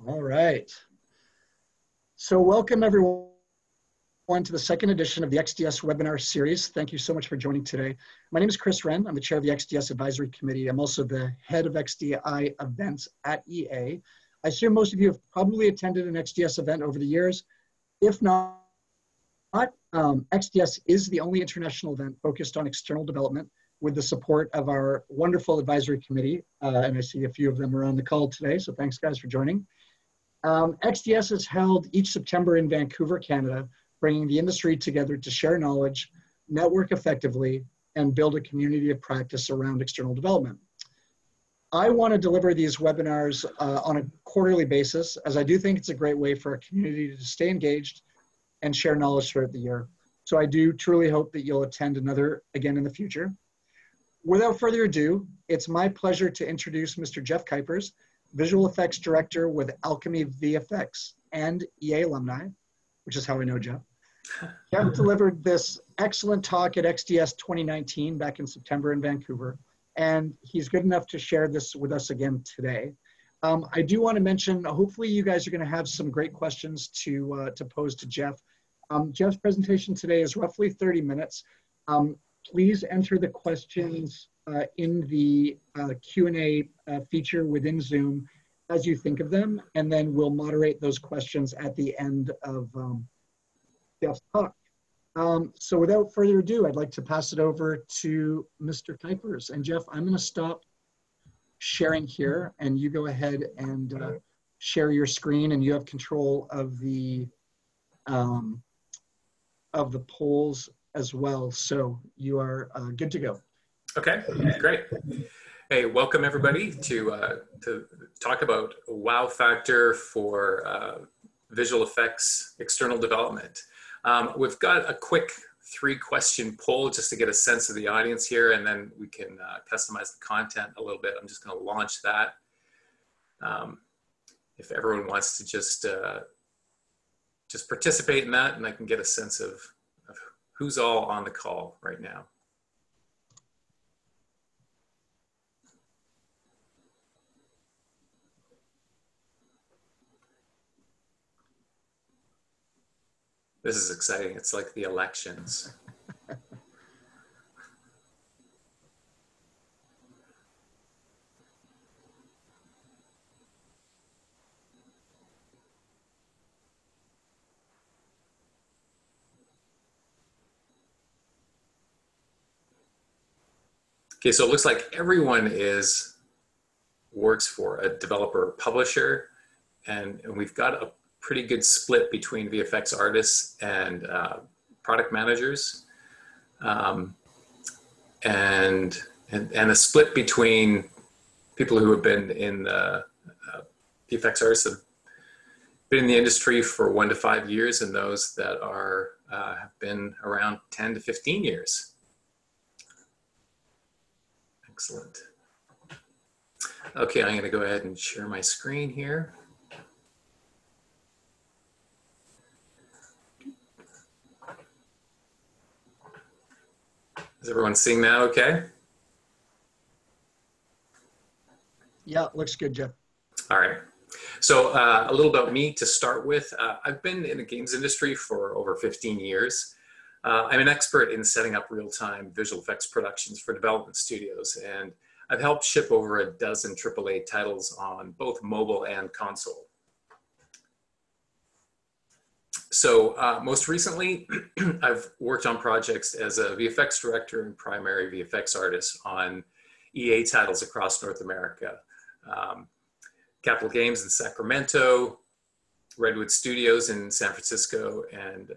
All right. So welcome everyone to the second edition of the XDS webinar series. Thank you so much for joining today. My name is Chris Wren. I'm the chair of the XDS Advisory Committee. I'm also the head of XDI events at EA. I assume most of you have probably attended an XDS event over the years. If not, XDS is the only international event focused on external development with the support of our wonderful advisory committee. And I see a few of them are on the call today, so thanks guys for joining. XDS is held each September in Vancouver, Canada, bringing the industry together to share knowledge, network effectively, and build a community of practice around external development. I want to deliver these webinars on a quarterly basis, as I do think it's a great way for our community to stay engaged and share knowledge throughout the year. So I do truly hope that you'll attend another again in the future. Without further ado, it's my pleasure to introduce Mr. Jeff Kuipers, Visual Effects Director with Alchemy VFX and EA alumni, which is how I know Jeff. Jeff delivered this excellent talk at XDS 2019 back in September in Vancouver, and he's good enough to share this with us again today. I do want to mention, hopefully you guys are going to have some great questions to pose to Jeff. Jeff's presentation today is roughly 30 minutes. Please enter the questions in the Q&A feature within Zoom as you think of them, and then we'll moderate those questions at the end of Jeff's talk. So without further ado, I'd like to pass it over to Mr. Kuipers. And Jeff, I'm going to stop sharing here, and you go ahead and share your screen, and you have control of the polls as well. So you are good to go. Okay, great. Hey, welcome everybody to talk about a wow factor for visual effects external development. We've got a quick 3-question poll just to get a sense of the audience here, and then we can customize the content a little bit. I'm just going to launch that. If everyone wants to just participate in that, and I can get a sense of who's all on the call right now. This is exciting. It's like the elections. Okay, so it looks like everyone works for a developer or publisher, and we've got a pretty good split between VFX artists and product managers, and a split between people who have been in VFX artists have been in the industry for 1 to 5 years, and those that are have been around 10 to 15 years. Excellent. Okay, I'm going to go ahead and share my screen here. Is everyone seeing that okay? Yeah, looks good, Jeff. All right. So a little about me to start with. I've been in the games industry for over 15 years. I'm an expert in setting up real-time visual effects productions for development studios, and I've helped ship over a dozen AAA titles on both mobile and console. So most recently, I've worked on projects as a VFX director and primary VFX artist on EA titles across North America. Capital Games in Sacramento, Redwood Studios in San Francisco, and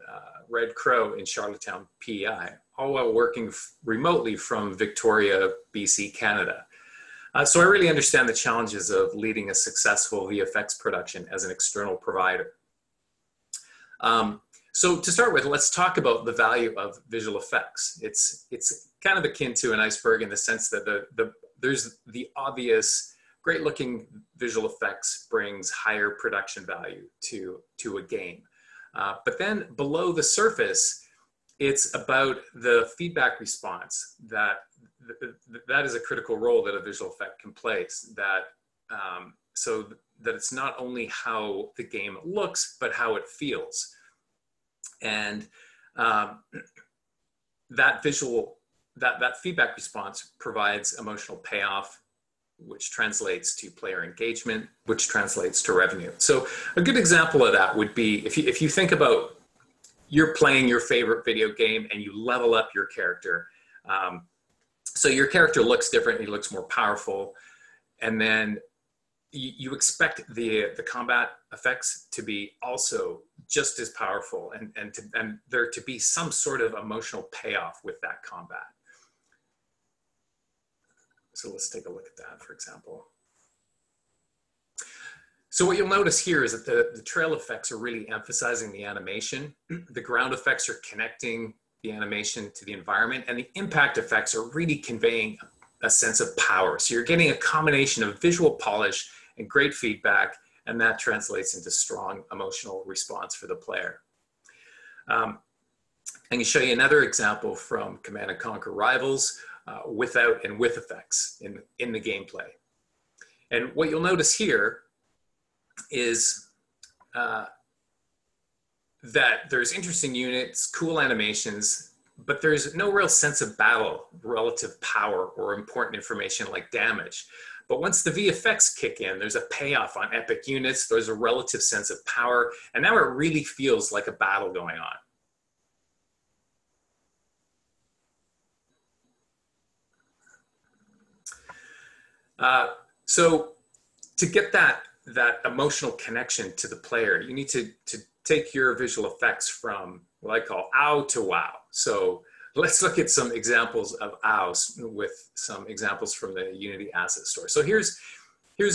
Red Crow in Charlottetown, PEI, all while working remotely from Victoria, BC, Canada. So I really understand the challenges of leading a successful VFX production as an external provider. So to start with, let's talk about the value of visual effects. It's kind of akin to an iceberg in the sense that there's the obvious great looking visual effects brings higher production value to a game. But then below the surface, it's about the feedback response that is a critical role that a visual effect can play. That so that it's not only how the game looks, but how it feels. And that feedback response provides emotional payoff, which translates to player engagement, which translates to revenue. So a good example of that would be if you think about you're playing your favorite video game and you level up your character. So your character looks different, he looks more powerful, and then you expect the combat effects to be also just as powerful and there to be some sort of emotional payoff with that combat. So let's take a look at that, for example. So what you'll notice here is that the trail effects are really emphasizing the animation. The ground effects are connecting the animation to the environment, and the impact effects are really conveying a sense of power. So you're getting a combination of visual polish and great feedback, and that translates into strong emotional response for the player. I can show you another example from Command & Conquer Rivals, without and with effects in the gameplay. And what you'll notice here is that there's interesting units, cool animations, but there's no real sense of battle, relative power, or important information like damage. But once the VFX kick in, there's a payoff on epic units, there's a relative sense of power, and now it really feels like a battle going on. So to get that emotional connection to the player, you need to take your visual effects from what I call ow to wow. So let's look at some examples of ows with some examples from the Unity asset store. So here's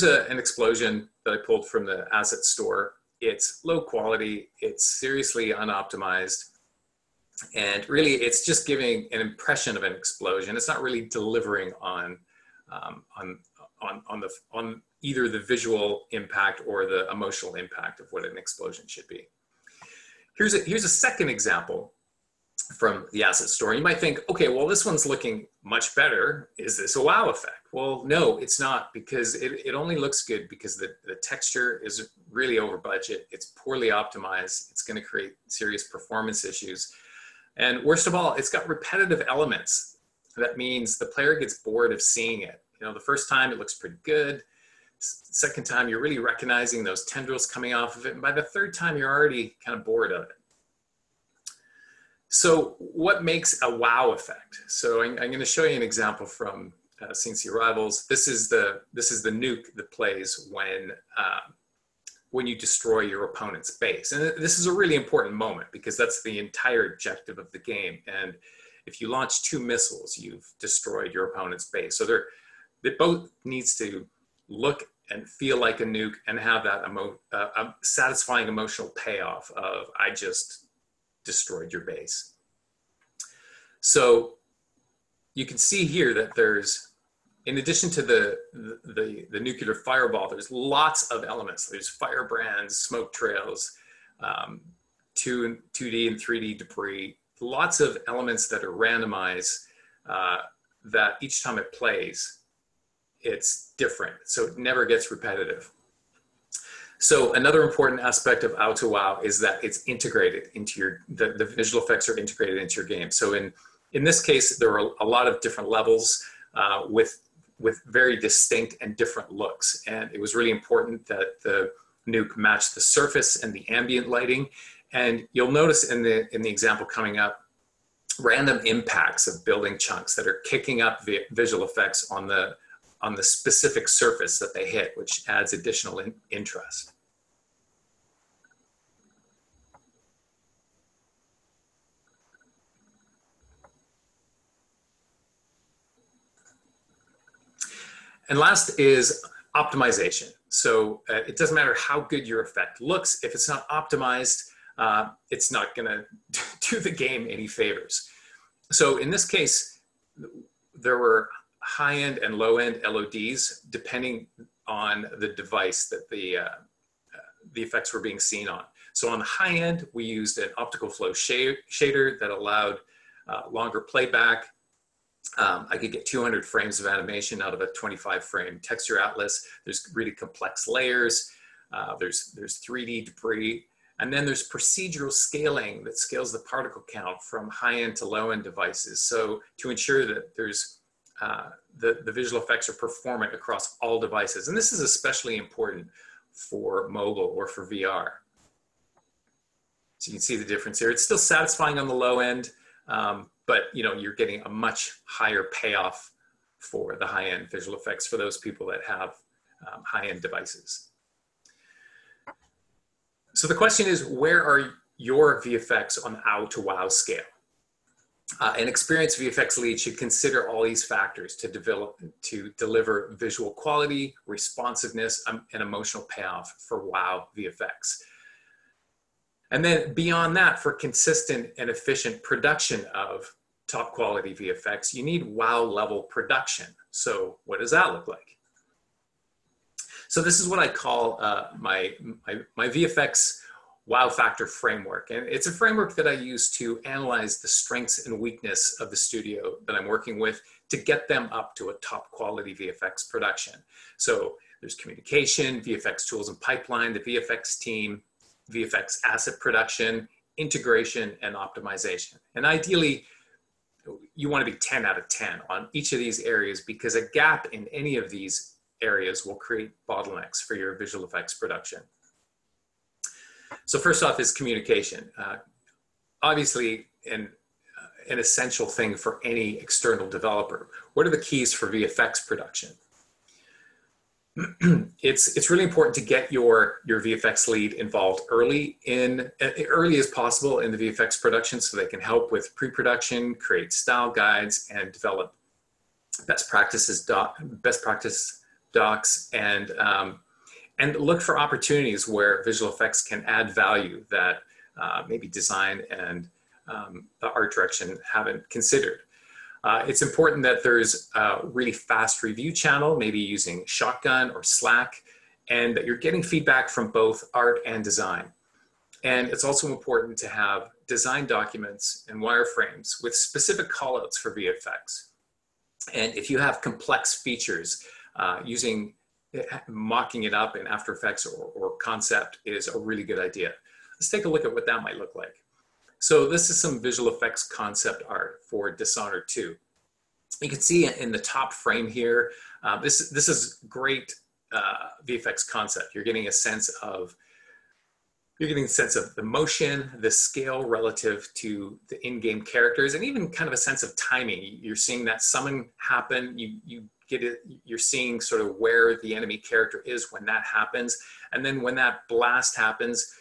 an explosion that I pulled from the asset store. It's low quality, it's seriously unoptimized, and really it's just giving an impression of an explosion. It's not really delivering on either the visual impact or the emotional impact of what an explosion should be. Here's a second example from the asset store. You might think, okay, well, this one's looking much better. Is this a wow effect? Well, no, it's not, because it only looks good because the texture is really over budget. It's poorly optimized. It's going to create serious performance issues. And worst of all, it's got repetitive elements. That means the player gets bored of seeing it. You know, the first time it looks pretty good. Second time, you're really recognizing those tendrils coming off of it. And by the third time, you're already kind of bored of it. So what makes a wow effect? So I'm going to show you an example from CNC Rivals. This is the nuke that plays when you destroy your opponent's base. And this is a really important moment because that's the entire objective of the game. And if you launch 2 missiles, you've destroyed your opponent's base. So it both needs to look and feel like a nuke and have that satisfying emotional payoff of, I just destroyed your base. So you can see here that there's, in addition to the nuclear fireball, there's lots of elements. There's firebrands, smoke trails, 2D and 3D debris, lots of elements that are randomized that each time it plays, it's different. So it never gets repetitive. So another important aspect of ow to wow is that it's integrated into the visual effects are integrated into your game. So in this case, there are a lot of different levels with very distinct and different looks. And it was really important that the nuke matched the surface and the ambient lighting. And you'll notice in the example coming up, random impacts of building chunks that are kicking up visual effects on the specific surface that they hit, which adds additional interest. And last is optimization. So it doesn't matter how good your effect looks. If it's not optimized, it's not going to do the game any favors. So in this case, there were high-end and low-end LODs depending on the device that the effects were being seen on. So on the high end, we used an optical flow shader that allowed longer playback I could get 200 frames of animation out of a 25 frame texture atlas. There's really complex layers. There's 3D debris. And then there's procedural scaling that scales the particle count from high-end to low-end devices. So to ensure that there's the visual effects are performant across all devices. And this is especially important for mobile or for VR. So you can see the difference here. It's still satisfying on the low end, but you're getting a much higher payoff for the high-end visual effects for those people that have high-end devices. So the question is, where are your VFX on ow to wow scale? An experienced VFX lead should consider all these factors to deliver visual quality, responsiveness, and emotional payoff for wow VFX. And then beyond that, for consistent and efficient production of top quality VFX, you need wow level production. So what does that look like? So this is what I call my VFX wow factor framework. And it's a framework that I use to analyze the strengths and weakness of the studio that I'm working with to get them up to a top quality VFX production. So there's communication, VFX Tools and Pipeline, the VFX Team, VFX asset production, integration, and optimization. And ideally, you want to be 10 out of 10 on each of these areas, because a gap in any of these areas will create bottlenecks for your visual effects production. So first off is communication. Obviously, an essential thing for any external developer. What are the keys for VFX production? It's really important to get your VFX lead involved early as possible in the VFX production, so they can help with pre-production, create style guides, and develop best practice docs, and look for opportunities where visual effects can add value that maybe design and the art direction haven't considered. It's important that there's a really fast review channel, maybe using Shotgun or Slack, and that you're getting feedback from both art and design. And it's also important to have design documents and wireframes with specific callouts for VFX. And if you have complex features, mocking it up in After Effects or Concept is a really good idea. Let's take a look at what that might look like. So this is some visual effects concept art for Dishonored 2. You can see in the top frame here, this is great VFX concept. You're getting a sense of the motion, the scale relative to the in-game characters, and even kind of a sense of timing. You're seeing that summon happen. You get it. You're seeing sort of where the enemy character is when that happens, and then when that blast happens,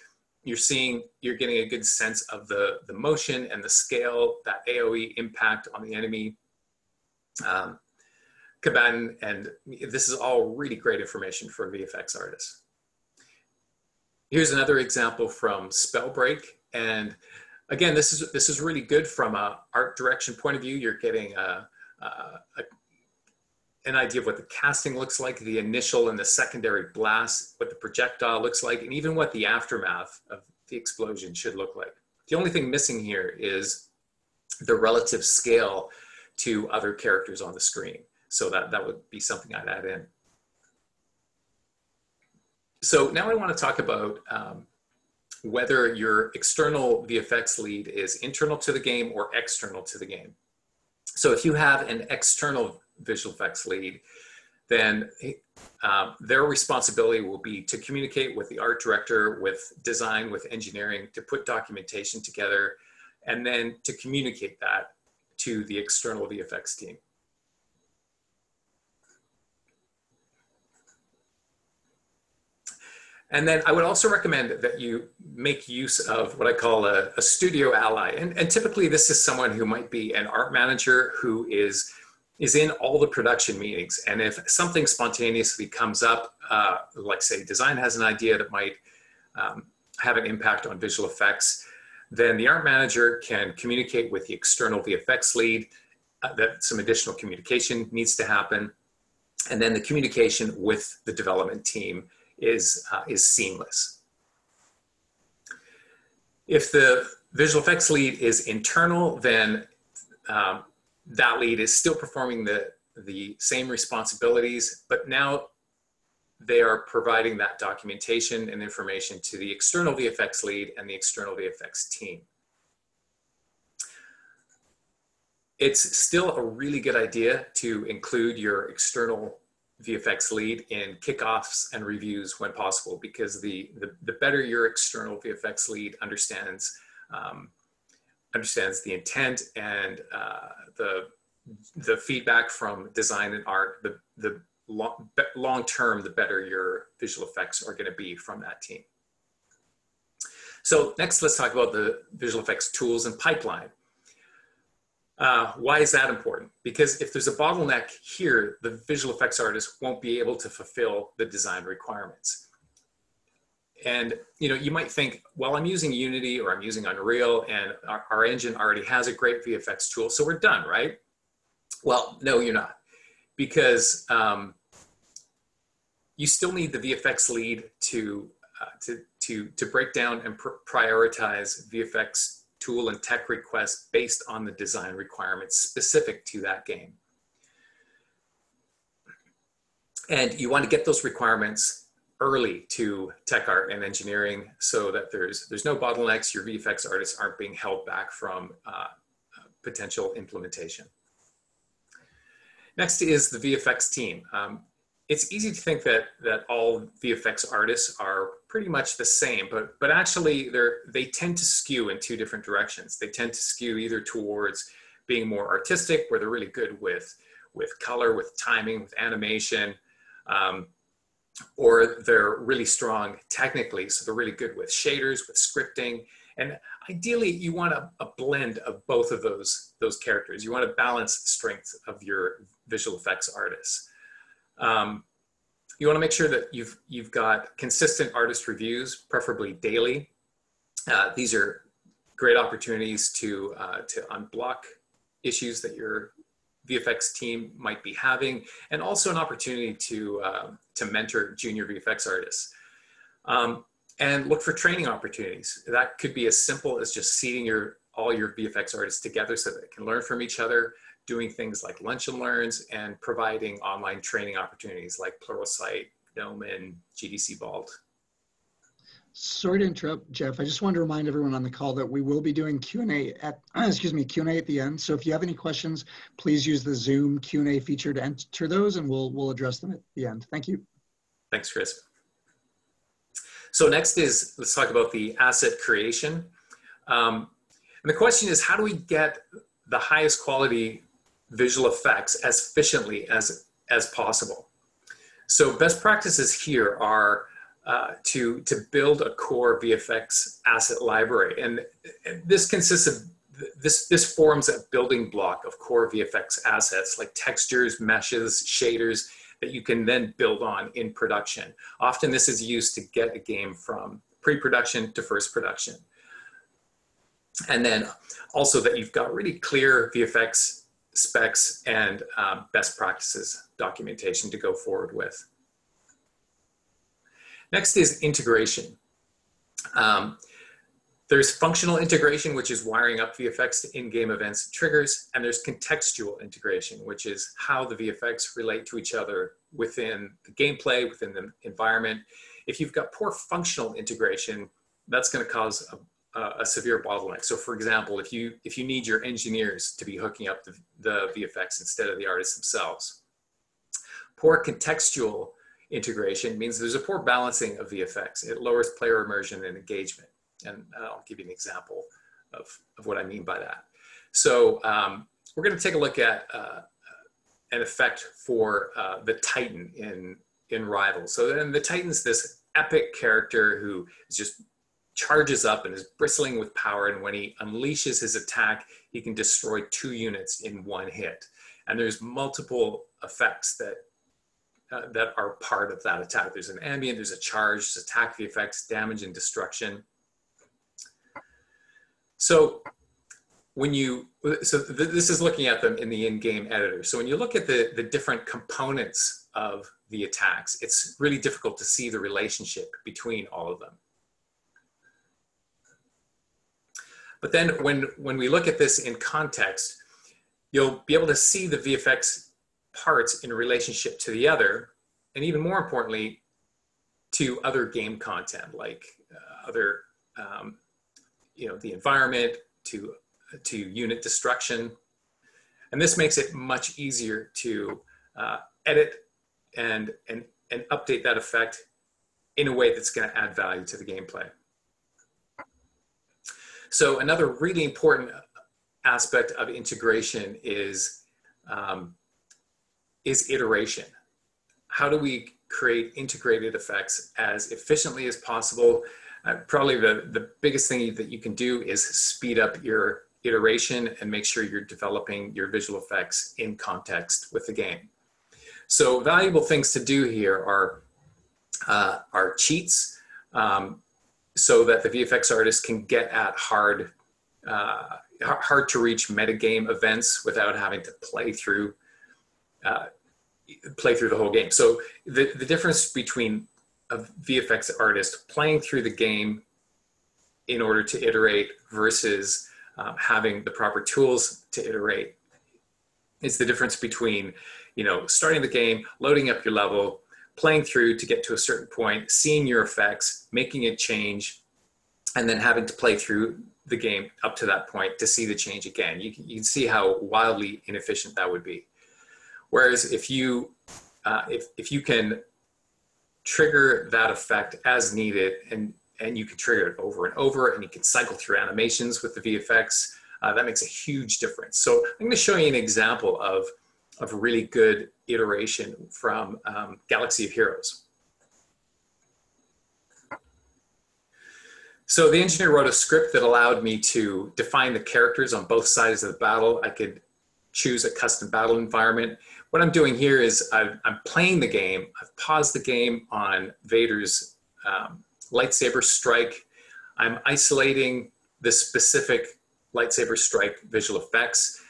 you're getting a good sense of the motion and the scale, that AOE impact on the enemy combatant, and this is all really great information for VFX artists. Here's another example from Spellbreak, and again, this is really good from an art direction point of view. You're getting an idea of what the casting looks like, the initial and the secondary blast, what the projectile looks like, and even what the aftermath of the explosion should look like. The only thing missing here is the relative scale to other characters on the screen. So that would be something I'd add in. So now I want to talk about whether your external VFX lead is internal to the game or external to the game. So if you have an external visual effects lead, then their responsibility will be to communicate with the art director, with design, with engineering, to put documentation together, and then to communicate that to the external VFX team. And then I would also recommend that you make use of what I call a studio ally. And typically this is someone who might be an art manager who is in all the production meetings. And if something spontaneously comes up, like say design has an idea that might have an impact on visual effects, then the art manager can communicate with the external VFX lead that some additional communication needs to happen. And then the communication with the development team is seamless. If the visual effects lead is internal, then that lead is still performing the same responsibilities, but now they are providing that documentation and information to the external VFX lead and the external VFX team. It's still a really good idea to include your external VFX lead in kickoffs and reviews when possible, because the better your external VFX lead understands the intent and the feedback from design and art, the long term, the better your visual effects are going to be from that team. So next, let's talk about the visual effects tools and pipeline. Why is that important? Because if there's a bottleneck here, the visual effects artist won't be able to fulfill the design requirements. And you might think, well, I'm using Unity or I'm using Unreal, and our engine already has a great VFX tool, so we're done, right? Well, no, you're not, because you still need the VFX lead to break down and prioritize VFX tool and tech requests based on the design requirements specific to that game. And you want to get those requirements early to tech art and engineering so that there's no bottlenecks. Your VFX artists aren't being held back from potential implementation. Next is the VFX team. It's easy to think that all VFX artists are pretty much the same, but actually they tend to skew in two different directions. They tend to skew either towards being more artistic, where they're really good with color, with timing, with animation, or they're really strong technically, so they're really good with shaders, with scripting. And ideally, you want a blend of both of those characters. You want to balance the strengths of your visual effects artists. You want to make sure that you've got consistent artist reviews, preferably daily. These are great opportunities to unblock issues that your VFX team might be having, and also an opportunity to mentor junior VFX artists. And look for training opportunities. That could be as simple as just seating all your VFX artists together so that they can learn from each other, doing things like lunch and learns, and providing online training opportunities like Pluralsight, GNOME, and GDC Vault. Sorry to interrupt, Jeff. I just wanted to remind everyone on the call that we will be doing Q&A at Q&A at the end. So if you have any questions, please use the Zoom Q&A feature to enter those, and we'll address them at the end. Thank you. Thanks, Chris. So next let's talk about the asset creation. And the question is, how do we get the highest quality visual effects as efficiently as possible? So best practices here are to build a core VFX asset library. And this consists of, this forms a building block of core VFX assets like textures, meshes, shaders, that you can then build on in production. Often this is used to get a game from pre-production to first production. And then also that you've got really clear VFX specs and best practices documentation to go forward with. Next is integration. There's functional integration, which is wiring up VFX to in-game events and triggers, and there's contextual integration, which is how the VFX relate to each other within the gameplay, within the environment. If you've got poor functional integration, that's going to cause a severe bottleneck. So for example, if you need your engineers to be hooking up the VFX instead of the artists themselves. Poor contextual integration means there's a poor balancing of VFX. It lowers player immersion and engagement. And I'll give you an example of what I mean by that. So we're going to take a look at an effect for the Titan in Rivals. So then the Titan's this epic character who just charges up and is bristling with power. And when he unleashes his attack, he can destroy 2 units in 1 hit. And there's multiple effects that are part of that attack. There's an ambient, there's a charge, there's attack VFX, damage and destruction. So this is looking at them in the in-game editor. So when you look at the different components of the attacks, it's really difficult to see the relationship between all of them. But then when we look at this in context, you'll be able to see the VFX parts in relationship to the other, and even more importantly, to other game content, like the environment, to unit destruction. And this makes it much easier to edit and update that effect in a way that's going to add value to the gameplay. So another really important aspect of integration is iteration. How do we create integrated effects as efficiently as possible? Probably the biggest thing that you can do is speed up your iteration and make sure you're developing your visual effects in context with the game. So valuable things to do here are cheats, so that the VFX artist can get at hard to reach metagame events without having to play through the whole game. So the difference between a VFX artist playing through the game in order to iterate versus having the proper tools to iterate is the difference between, starting the game, loading up your level, playing through to get to a certain point, seeing your effects, making a change, and then having to play through the game up to that point to see the change again. You can see how wildly inefficient that would be. Whereas if you can trigger that effect as needed, and you can trigger it over and over, and you can cycle through animations with the VFX, that makes a huge difference. So I'm going to show you an example of a really good iteration from Galaxy of Heroes. So the engineer wrote a script that allowed me to define the characters on both sides of the battle. I could choose a custom battle environment. What I'm doing here is I'm playing the game. I've paused the game on Vader's lightsaber strike. I'm isolating the specific lightsaber strike visual effects.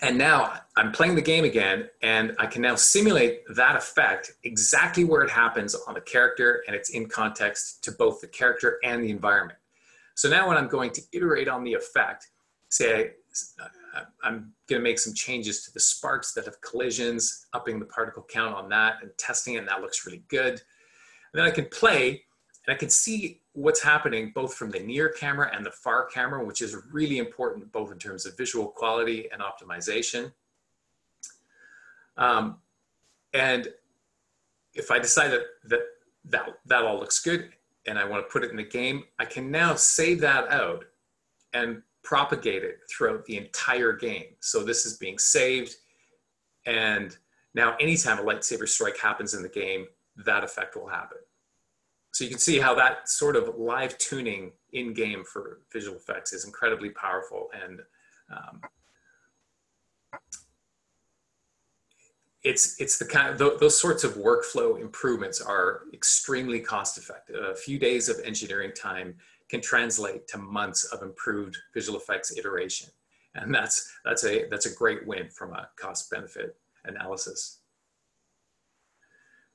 And now I'm playing the game again, and I can now simulate that effect exactly where it happens on the character, and it's in context to both the character and the environment. So now when I'm going to iterate on the effect, say I'm going to make some changes to the sparks that have collisions, upping the particle count on that and testing it, and that looks really good. And then I can play, and I can see what's happening both from the near camera and the far camera, which is really important both in terms of visual quality and optimization. And if I decide that all looks good and I want to put it in the game, I can now save that out and propagate it throughout the entire game. So this is being saved, and now anytime a lightsaber strike happens in the game, that effect will happen. So you can see how that sort of live tuning in-game for visual effects is incredibly powerful, and it's the kind of, those sorts of workflow improvements are extremely cost-effective. A few days of engineering time can translate to months of improved visual effects iteration, and that's a great win from a cost-benefit analysis.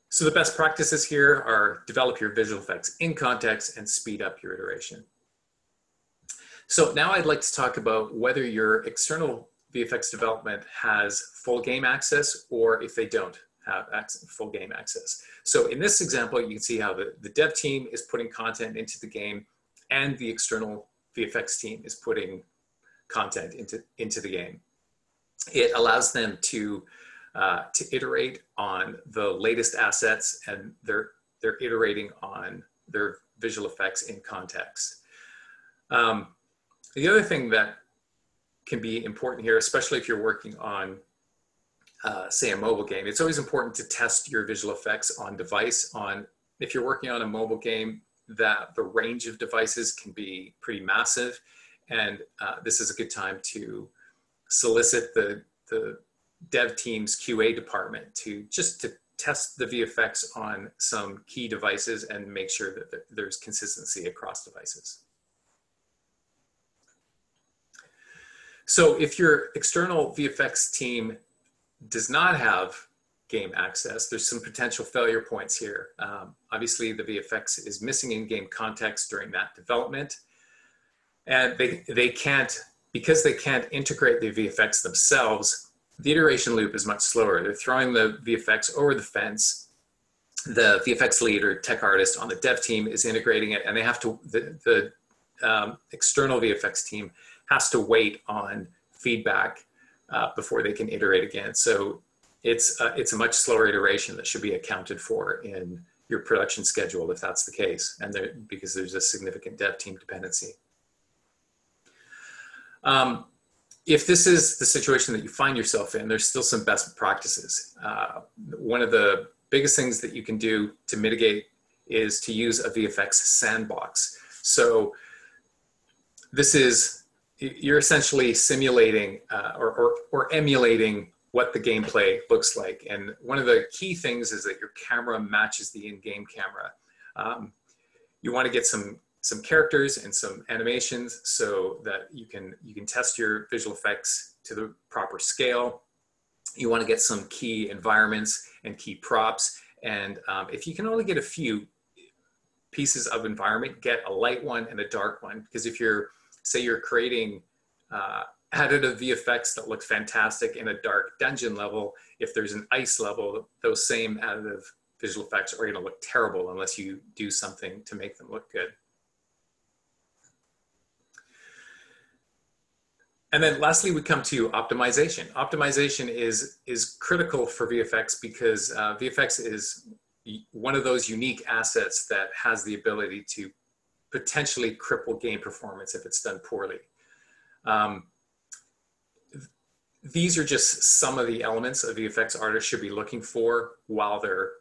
So the best practices here are develop your visual effects in context and speed up your iteration. So now I'd like to talk about whether your external VFX development has full game access or if they don't have full game access. So in this example, you can see how the dev team is putting content into the game and the external VFX team is putting content into the game. It allows them to iterate on the latest assets, and they're iterating on their visual effects in context. The other thing that can be important here, especially if you're working on, say, a mobile game, it's always important to test your visual effects on device. If you're working on a mobile game, that the range of devices can be pretty massive, and this is a good time to solicit the dev team's QA department to test the VFX on some key devices and make sure that there's consistency across devices. So if your external VFX team does not have game access, there's some potential failure points here. Obviously, the VFX is missing in-game context during that development, and they can't because they can't integrate the VFX themselves, the iteration loop is much slower. They're throwing the VFX over the fence. The VFX lead or tech artist on the dev team is integrating it, and they have to, the external VFX team has to wait on feedback before they can iterate again. So it's a much slower iteration that should be accounted for in your production schedule if that's the case, and because there's a significant dev team dependency. If this is the situation that you find yourself in, there's still some best practices. One of the biggest things that you can do to mitigate is to use a VFX sandbox. So this is, you're essentially simulating or emulating what the gameplay looks like. And one of the key things is that your camera matches the in-game camera. You want to get some characters and some animations so that you can test your visual effects to the proper scale. You want to get some key environments and key props. And if you can only get a few pieces of environment, get a light one and a dark one. Because if say you're creating additive VFX that looks fantastic in a dark dungeon level, if there's an ice level, those same additive visual effects are going to look terrible unless you do something to make them look good. And then lastly, we come to optimization. Optimization is critical for VFX because VFX is one of those unique assets that has the ability to potentially cripple game performance if it's done poorly. These are just some of the elements a VFX artist should be looking for while they're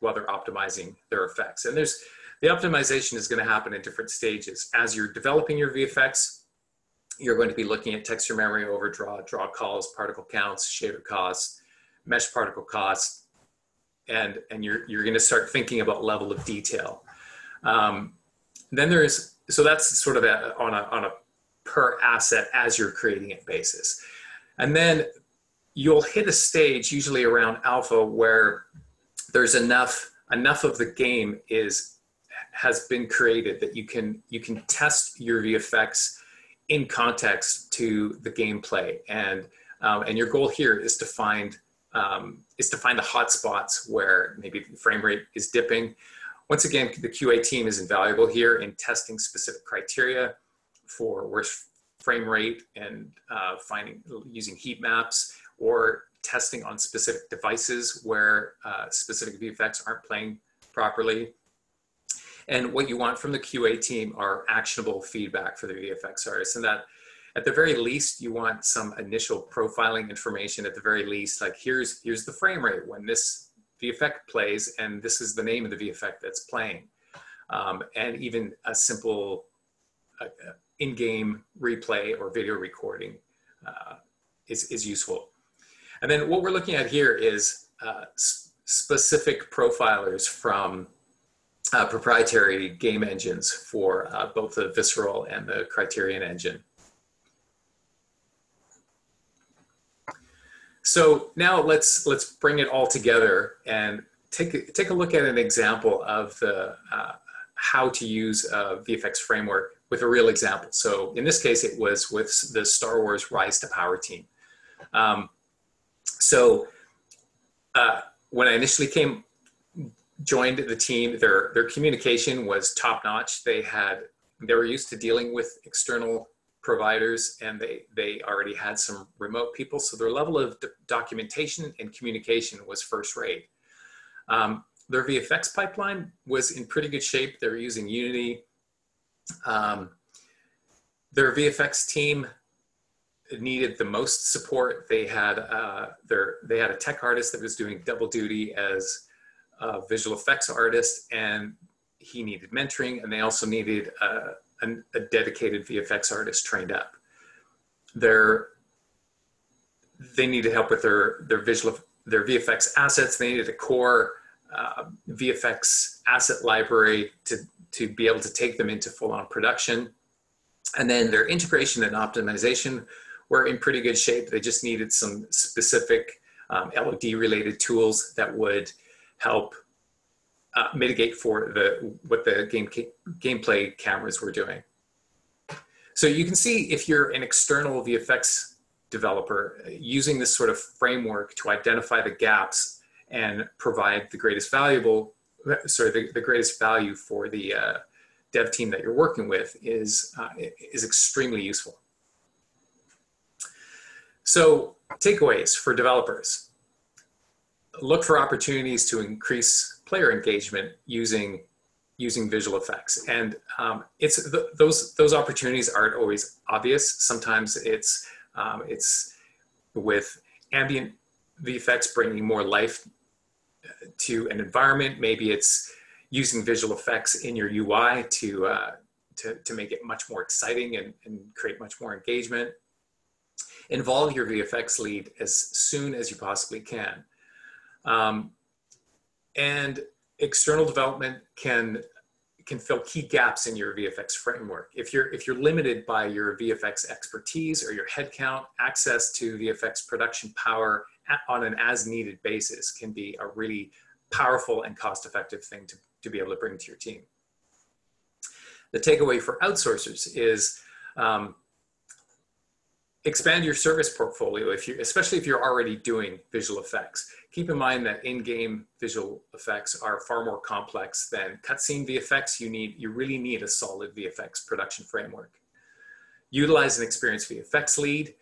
optimizing their effects. And the optimization is going to happen in different stages. As you're developing your VFX, you're going to be looking at texture memory overdraw, draw calls, particle counts, shader costs, mesh particle costs, and you're going to start thinking about level of detail. Then so that's sort of on a per asset as you're creating it basis. And then you'll hit a stage, usually around alpha, where there's enough of the game has been created that you can test your VFX in context to the gameplay, and your goal here is to find the hot spots where maybe the frame rate is dipping. Once again, the QA team is invaluable here in testing specific criteria for worse frame rate and using heat maps, or testing on specific devices where specific VFX aren't playing properly. And what you want from the QA team are actionable feedback for the VFX artists. And that at the very least, you want some initial profiling information at the very least, like here's the frame rate when this VFX plays, and this is the name of the VFX that's playing. And even a simple in-game replay or video recording is useful. And then what we're looking at here is specific profilers from proprietary game engines for both the Visceral and the Criterion engine. So now let's bring it all together and take a look at an example of the how to use a VFX framework with a real example. So in this case, it was with the Star Wars Rise to Power team. When I initially joined the team, their communication was top notch. They were used to dealing with external providers, and they already had some remote people. So their level of documentation and communication was first rate. Their VFX pipeline was in pretty good shape. They were using Unity. Their VFX team needed the most support. They had a tech artist that was doing double duty as a visual effects artist, and he needed mentoring, and they also needed a dedicated VFX artist trained up. They needed help with their VFX assets. They needed a core VFX asset library to be able to take them into full-on production. And then their integration and optimization were in pretty good shape. They just needed some specific LOD-related tools that would help mitigate for what the gameplay cameras were doing. So you can see if you're an external VFX developer using this sort of framework to identify the gaps and provide the greatest the greatest value for the dev team that you're working with is extremely useful. So takeaways for developers: look for opportunities to increase player engagement using visual effects, and those opportunities aren't always obvious. Sometimes it's with ambient VFX bringing more life to an environment. Maybe it's using visual effects in your UI to make it much more exciting and create much more engagement. Involve your VFX lead as soon as you possibly can. And external development can fill key gaps in your VFX framework. If you're limited by your VFX expertise or your headcount, access to VFX production power on an as-needed basis can be a really powerful and cost-effective thing to be able to bring to your team. The takeaway for outsourcers is expand your service portfolio, especially if you're already doing visual effects. Keep in mind that in-game visual effects are far more complex than cutscene VFX. You really need a solid VFX production framework. Utilize an experienced VFX lead.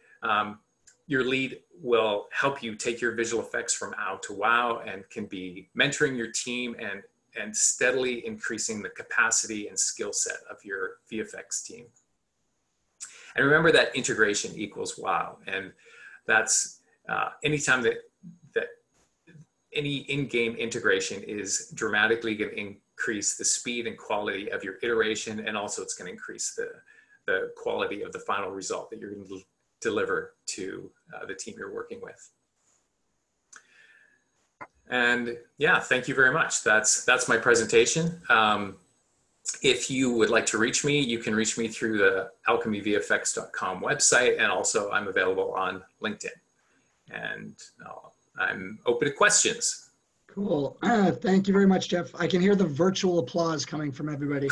Your lead will help you take your visual effects from ow to wow and can be mentoring your team and steadily increasing the capacity and skill set of your VFX team. And remember that integration equals wow. And that's anytime that any in-game integration is dramatically going to increase the speed and quality of your iteration, and also it's going to increase the quality of the final result that you're going to deliver to the team you're working with. And yeah, thank you very much. That's my presentation. If you would like to reach me, you can reach me through the alchemyvfx.com website, and also I'm available on LinkedIn. And I'm open to questions. Cool. Thank you very much, Jeff. I can hear the virtual applause coming from everybody.